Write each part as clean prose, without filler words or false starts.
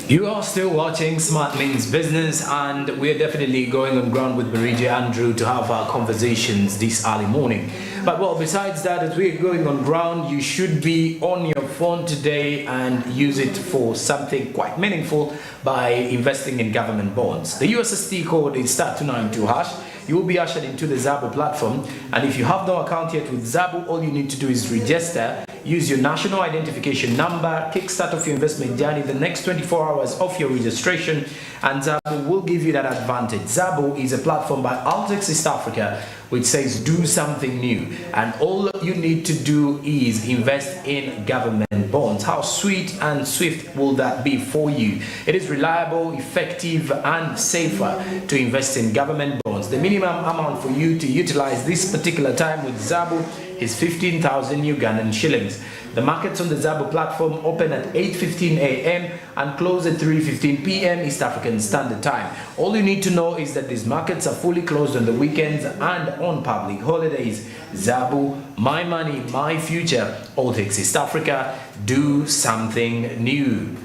You are still watching Smart Means Business, and we're definitely going on ground with Barija Andrew to have our conversations this early morning. But well, besides that, as we're going on ground, you should be on your phone today and use it for something quite meaningful by investing in government bonds. The USSD code is *292#. You will be ushered into the Zabo platform, and if you have no account yet with Zabo, all you need to do is register, use your national identification number, kickstart off your investment journey the next 24 hours of your registration, and Zabo will give you that advantage. Zabo is a platform by Altex East Africa which says do something new, and all you need to do is invest in government bonds. How sweet and swift will that be for you? It is reliable, effective, and safer to invest in government bonds. The minimum amount for you to utilize this particular time with Zabo is 15,000 Ugandan shillings. The markets on the Zabo platform open at 8:15 a.m. and close at 3:15 p.m. East African Standard Time. All you need to know is that these markets are fully closed on the weekends and on public holidays. Zabo, my money, my future. Altex East Africa, do something new.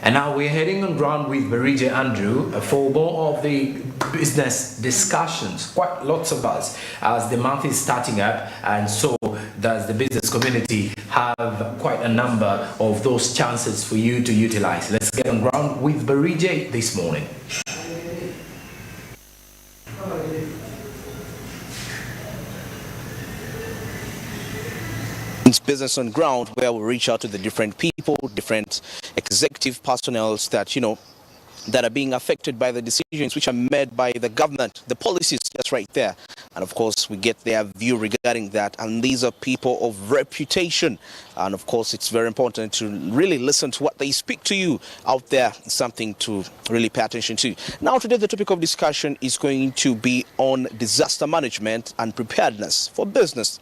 And now we're heading on ground with Barija Andrew for more of the business discussions. Quite lots of us, as the month is starting up, and so does the business community have quite a number of those chances for you to utilize. Let's get on ground with Barija this morning. Business on ground, where we reach out to the different people, different executive personnel that that are being affected by the decisions which are made by the government, the policies that's right there, and of course we get their view regarding that. And these are people of reputation, and of course it's very important to really listen to what they speak to you out there. It's something to really pay attention to. Now today the topic of discussion is going to be on disaster management and preparedness for business.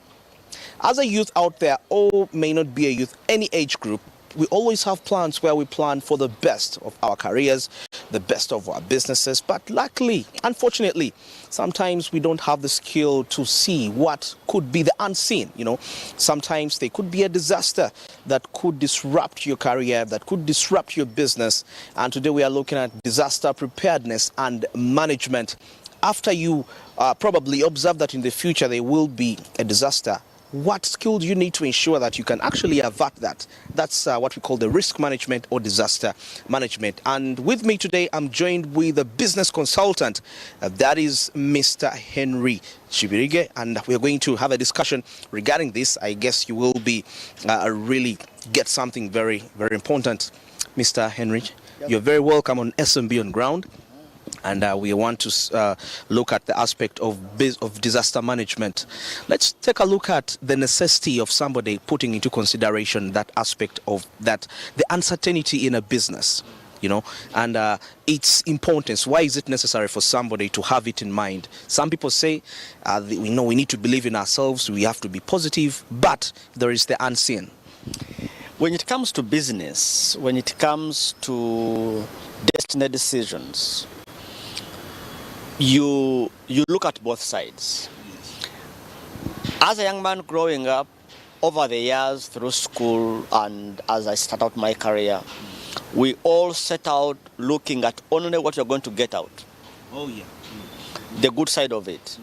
As a youth out there, or may not be a youth, any age group, we always have plans where we plan for the best of our careers, the best of our businesses. But luckily, unfortunately, sometimes we don't have the skill to see what could be the unseen. Sometimes there could be a disaster that could disrupt your career, that could disrupt your business. And today we are looking at disaster preparedness and management. After you probably observe that in the future there will be a disaster, what skills you need to ensure that you can actually avert that? That's what we call the risk management or disaster management. And with me today, I'm joined with a business consultant. That is Mr. Henry Chibirige, and we're going to have a discussion regarding this. I guess you will be really get something very, very important. Mr. Henry, You're very welcome on SMB on ground. And we want to look at the aspect of disaster management. Let's take a look at the necessity of somebody putting into consideration that aspect of that, the uncertainty in a business, and its importance. Why is it necessary for somebody to have it in mind? Some people say, we need to believe in ourselves, we have to be positive, but there is the unseen. When it comes to business, when it comes to destiny decisions, you look at both sides. As a young man growing up, over the years through school and as I start out my career, we all set out looking at only what you're going to get out. Oh yeah. The good side of it.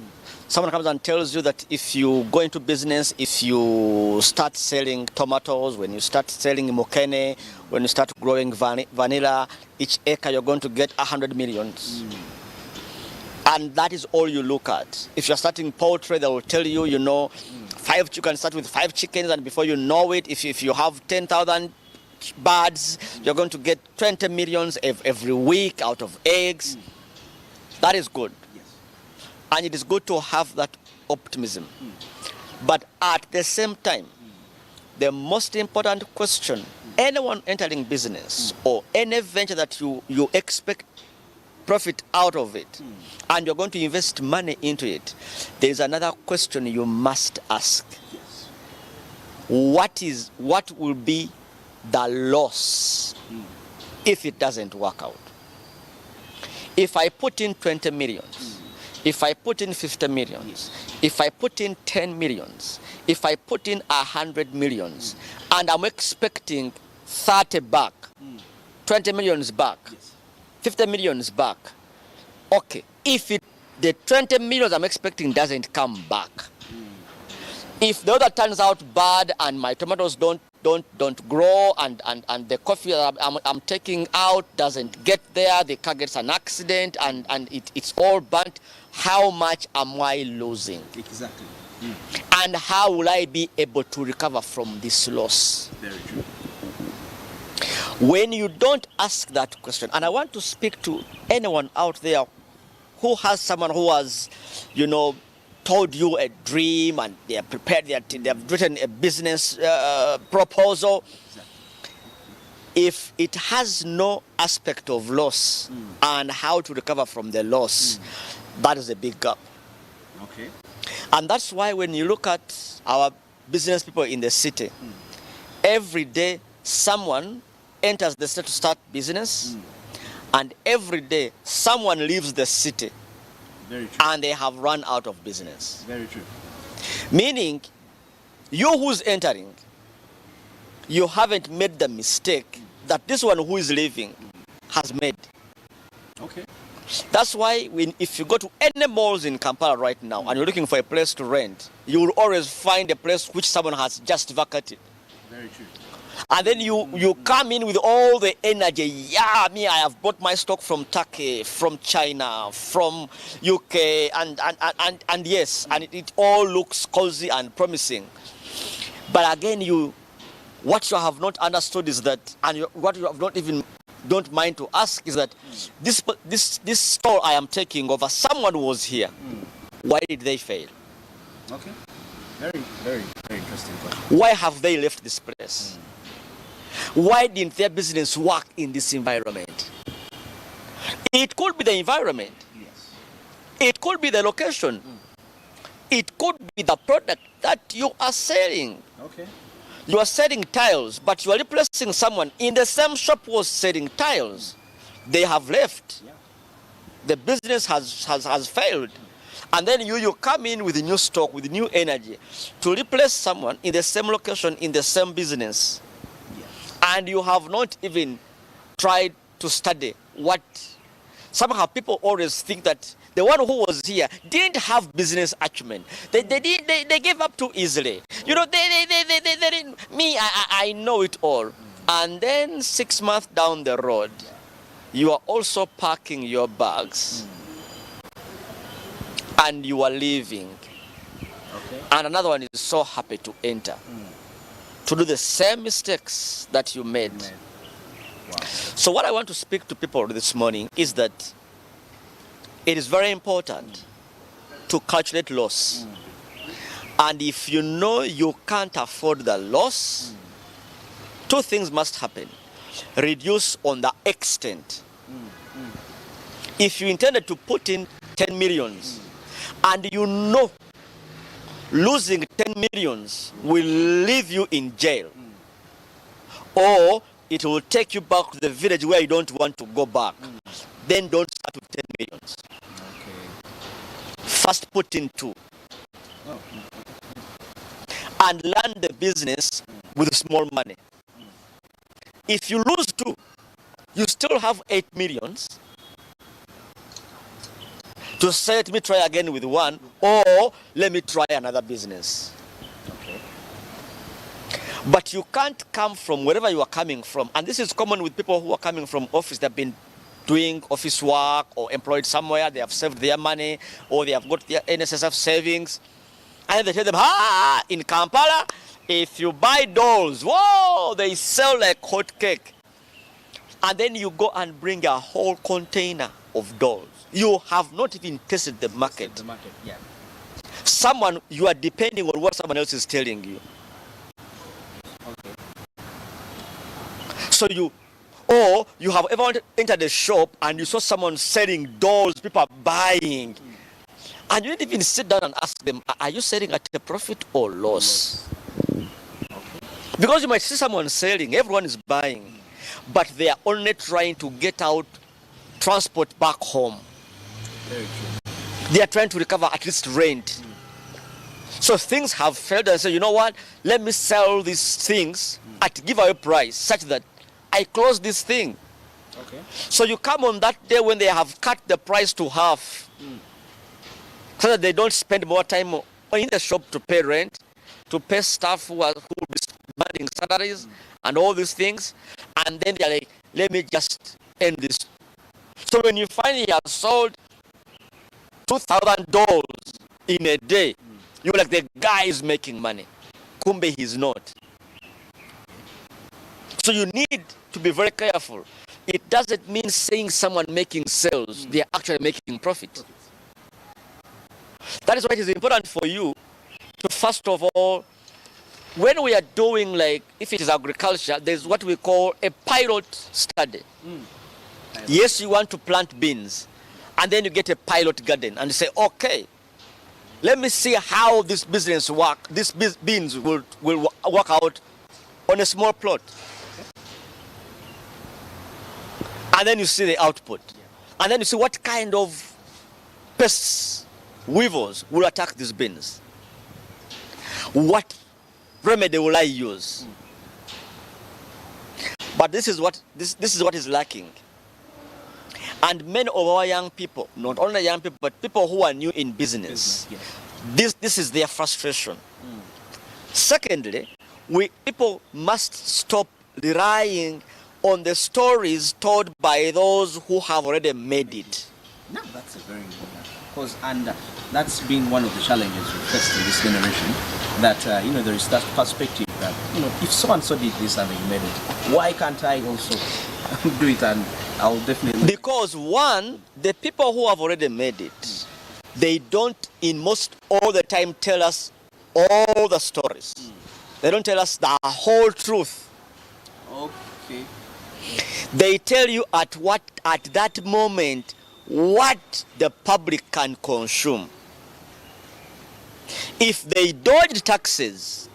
Someone comes and tells you that if you go into business, if you start selling tomatoes, when you start selling mokene, when you start growing vanilla, each acre you're going to get 100 millions. And that is all you look at. If you're starting poultry, they will tell you, you can start with 5 chickens, and before you know it, if you have 10,000 birds, you're going to get 20 millions every week out of eggs. That is good. Yes. And it is good to have that optimism. But at the same time, the most important question, anyone entering business or any venture that you expect profit out of it, and you're going to invest money into it, there is another question you must ask. Yes. What will be the loss if it doesn't work out? If I put in 20 millions, if I put in 50 millions, If I put in 10 millions, if I put in 100 millions, and I'm expecting 30 back, 20 millions back, 50 millions back, okay, if the 20 millions I'm expecting doesn't come back, if the other turns out bad and my tomatoes don't grow and the coffee that I'm taking out doesn't get there, the car gets an accident and it's all burnt, how much am I losing? Exactly. And how will I be able to recover from this loss? Very true. When you don't ask that question, and I want to speak to anyone out there who has someone who has, told you a dream and they are prepared, they have written a business proposal. If it has no aspect of loss and how to recover from the loss, that is a big gap. Okay. And that's why when you look at our business people in the city, every day someone enters the city to start business, and every day someone leaves the city. Very true. And they have run out of business. Very true. Meaning, you who's entering, you haven't made the mistake that this one who is leaving has made. Okay. That's why if you go to any malls in Kampala right now and you're looking for a place to rent, you will always find a place which someone has just vacated. Very true. And then you come in with all the energy. Yeah, I have bought my stock from Turkey, from China, from UK, and yes, and it all looks cozy and promising. But again, what you have not understood is that, and what you have not even don't mind to ask is that this store I am taking over, someone was here. Why did they fail? Okay. Very, very, very interesting question. Why have they left this place? Why didn't their business work in this environment? It could be the environment. Yes. It could be the location. It could be the product that you are selling. Okay. You are selling tiles, but you are replacing someone in the same shop who was selling tiles. They have left. Yeah. The business has failed. And then you come in with new stock, with new energy to replace someone in the same location, in the same business. And you have not even tried to study what. Somehow people always think that the one who was here didn't have business acumen. They gave up too easily. They didn't. I know it all. And then 6 months down the road, you are also packing your bags. And you are leaving. Okay. And another one is so happy to enter. To do the same mistakes that you made. Wow. So what I want to speak to people this morning is that it is very important to calculate loss. And if you know you can't afford the loss, two things must happen. Reduce on the extent. If you intended to put in 10 millions and you know losing 10 millions will leave you in jail, or it will take you back to the village where you don't want to go back, then don't start with 10 millions. Okay. First put in 2. And learn the business with small money. If you lose 2, you still have 8 millions to say, let me try again with 1, or let me try another business. Okay. But you can't come from wherever you are coming from. And this is common with people who are coming from office. They've been doing office work or employed somewhere. They have saved their money or they have got their NSSF savings. And they tell them, in Kampala, if you buy dolls, whoa, they sell like hot cake. And then you go and bring a whole container of dolls. You have not even tested the market. Yeah. Someone, you are depending on what someone else is telling you. Okay. So you have ever entered a shop and you saw someone selling dolls, people are buying. And you didn't even sit down and ask them, are you selling at a profit or loss? Okay. Because you might see someone selling, everyone is buying, but they are only trying to get out transport back home. Very true. They are trying to recover at least rent. So things have failed and say, you know what, let me sell these things at giveaway price such that I close this thing. Okay. So you come on that day when they have cut the price to half so that they don't spend more time in the shop to pay rent, to pay staff who will be demanding salaries and all these things. And then they're like, let me just end this. So when you find you have sold $2,000 in a day, you're like, the guy is making money. Kumbe, he's not. So you need to be very careful. It doesn't mean saying someone making sales, they are actually making profit. That is why it is important for you to, first of all, when we are doing, like, if it is agriculture, there's what we call a pilot study. Yes, you want to plant beans, and then you get a pilot garden, and you say, okay, let me see how this business work. These beans will work out on a small plot. And then you see the output. And then you see what kind of pests, weevils will attack these beans. What remedy will I use? But this is what is lacking. And many of our young people, not only young people, but people who are new in business, this is their frustration. Secondly, people must stop relying on the stories told by those who have already made it. No, that's a very important cause, and that's been one of the challenges we face in this generation. That there is that perspective that if so and so did this and they made it, why can't I also do it? And I'll definitely. Because one, the people who have already made it, they don't in most all the time tell us all the stories. They don't tell us the whole truth. Okay. They tell you at that moment what the public can consume. If they dodge taxes,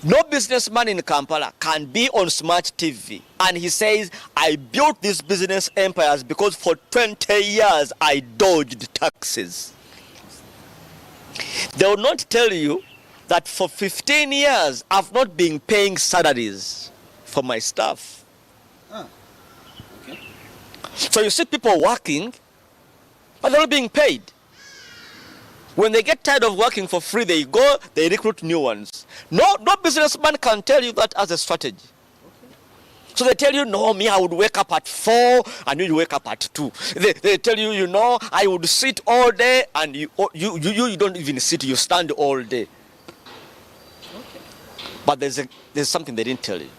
no businessman in Kampala can be on Smart TV and he says, I built these business empires because for 20 years I dodged taxes. They will not tell you that for 15 years I've not been paying salaries for my staff. Okay. So you see people working, but they're not being paid. When they get tired of working for free, they go, they recruit new ones. No businessman can tell you that as a strategy. Okay. So they tell you, no, me, I would wake up at 4 and you wake up at 2. They tell you, I would sit all day and you don't even sit, you stand all day. Okay. But there's something they didn't tell you.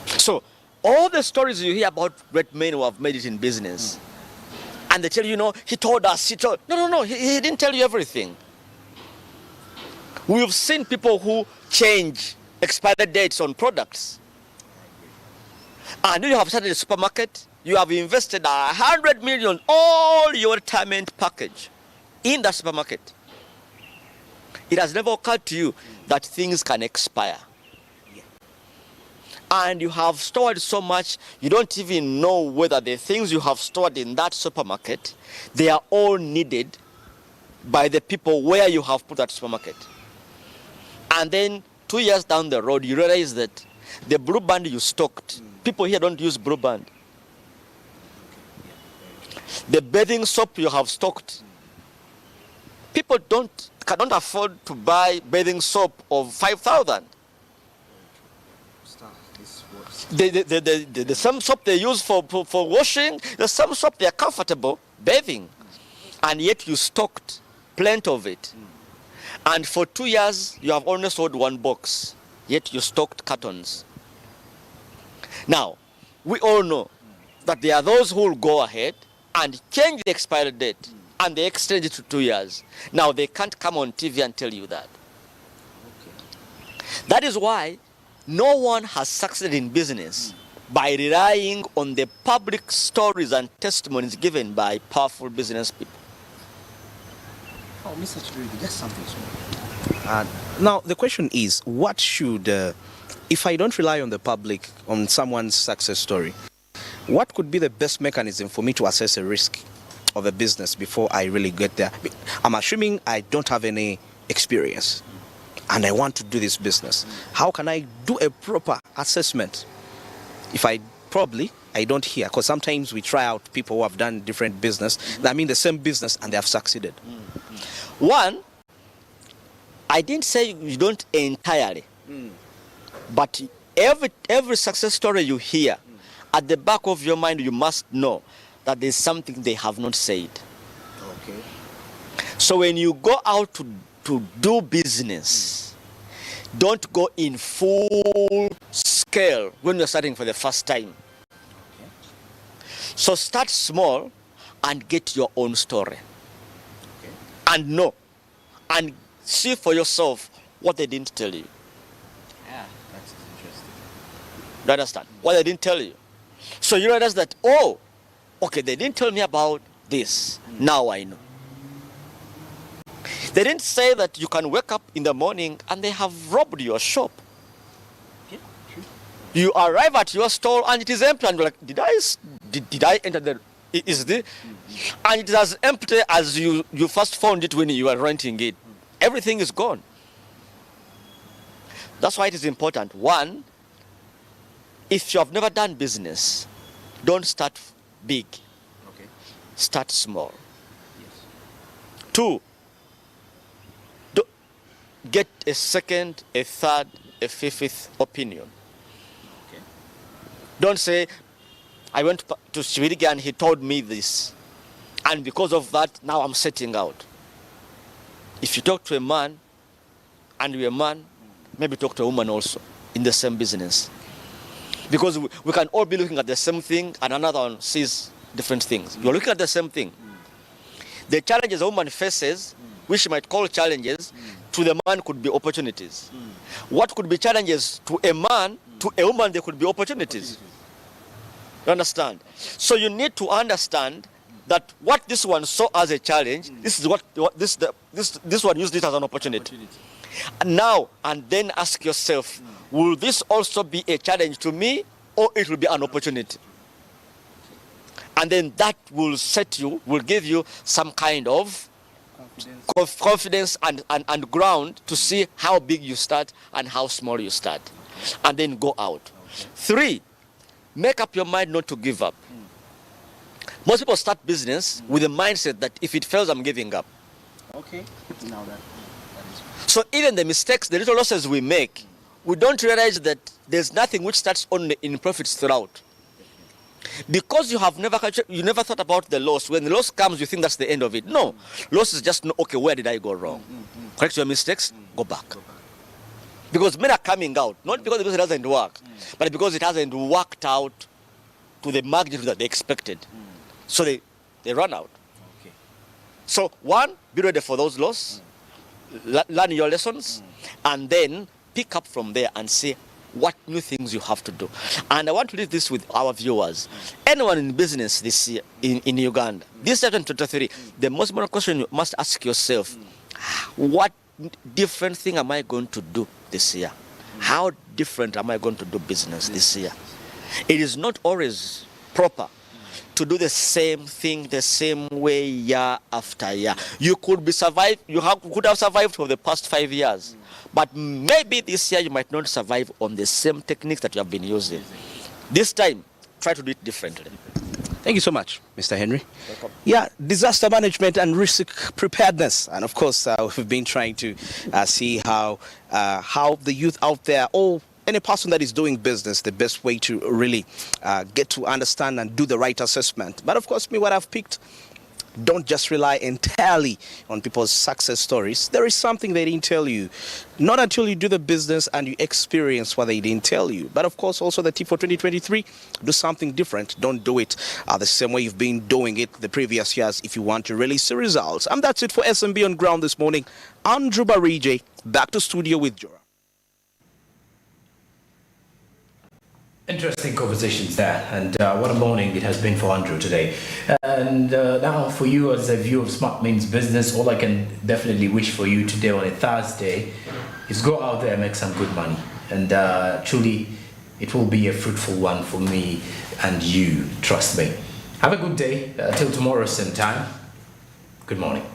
So all the stories you hear about great men who have made it in business, and they tell you, he told us, No, he didn't tell you everything. We've seen people who change expiry dates on products. And you have started a supermarket, you have invested 100 million, all your retirement package in that supermarket. It has never occurred to you that things can expire. And you have stored so much, you don't even know whether the things you have stored in that supermarket, they are all needed by the people where you have put that supermarket. And then 2 years down the road, you realize that the blue band you stocked, people here don't use blue band. The bathing soap you have stocked, people cannot afford to buy bathing soap of 5,000. The some soap they use for washing, the some soap they are comfortable bathing, and yet you stocked plenty of it. And for 2 years you have only sold one box, yet you stocked cartons. Now, we all know that there are those who will go ahead and change the expiry date and they extend it to 2 years. Now they can't come on TV and tell you that. Okay. That is why no one has succeeded in business by relying on the public stories and testimonies given by powerful business people. Oh, Mr. Chirigi, just something small. Now, the question is, what should, if I don't rely on the public, on someone's success story, what could be the best mechanism for me to assess a risk of a business before I really get there. I'm assuming I don't have any experience and I want to do this business. How can I do a proper assessment if I don't hear? Because sometimes we try out people who have done different business, I mean the same business, and they have succeeded. One, I didn't say you don't entirely, but every success story you hear, at the back of your mind, you must know that there's something they have not said. Okay. So when you go out to do business, don't go in full scale when you're starting for the first time. Okay. So start small and get your own story. Okay. And know and see for yourself what they didn't tell you. Yeah, that's interesting. You understand? What they didn't tell you. So you realize that, oh, okay, they didn't tell me about this. Now I know. They didn't say that you can wake up in the morning and they have robbed your shop. Yeah, true. You arrive at your store and it is empty, and you're like, did I enter the? Is this? And it is as empty as you first found it when you were renting it. Everything is gone. That's why it is important. One, if you have never done business, don't start big. Okay. Start small. Yes. Two, get a second, a third, a fifth opinion. Okay. Don't say, I went to Swediga and he told me this, and because of that, now I'm setting out. If you talk to a man, and you're a man, maybe talk to a woman also in the same business. Because we can all be looking at the same thing and another one sees different things. You're looking at the same thing. The challenges a woman faces, which she might call challenges, to the man could be opportunities. What could be challenges to a man, to a woman, there could be opportunities. You understand? So you need to understand that what this one saw as a challenge, this is what this one used it as an opportunity. Now, and then ask yourself, will this also be a challenge to me, or it will be an opportunity? And then that will give you some kind of confidence and ground to see how big you start and how small you start. And then go out. Three, make up your mind not to give up. Most people start business with the mindset that if it fails, I'm giving up. Okay. Now that is. So even the mistakes, the little losses we make, we don't realize that there's nothing which starts only in profits throughout. Because you never thought about the loss. When the loss comes, you think that's the end of it. No. Loss is just, okay, where did I go wrong? Correct your mistakes, go back. Because men are coming out, not because the business doesn't work, but because it hasn't worked out to the magnitude that they expected. So they run out. Okay. So one, be ready for those losses, learn your lessons, and then pick up from there and see what new things you have to do. And I want to leave this with our viewers. Anyone in business this year in Uganda, this 2023, the most important question you must ask yourself, what different thing am I going to do this year? How different am I going to do business this year? It is not always proper to do the same thing the same way year after year. You could could have survived for the past 5 years, but maybe this year you might not survive on the same techniques that you have been using. This time, try to do it differently. Thank you so much, Mr. Henry. Welcome. Yeah, disaster management and risk preparedness. And of course, we've been trying to see how the youth out there, or any person that is doing business, the best way to really get to understand and do the right assessment. But of course, what I've picked, don't just rely entirely on people's success stories. There is something they didn't tell you. Not until you do the business and you experience what they didn't tell you. But of course, also the tip for 2023, do something different. Don't do it the same way you've been doing it the previous years if you want to really see results. And that's it for SMB on Ground this morning. Andrew Barije, back to studio with Jora. Interesting conversations there, and what a morning it has been for Andrew today. And now for you, as a view of Smart Means Business, all I can definitely wish for you today on a Thursday is go out there and make some good money. And truly, it will be a fruitful one for me and you, trust me. Have a good day till tomorrow same time. Good morning.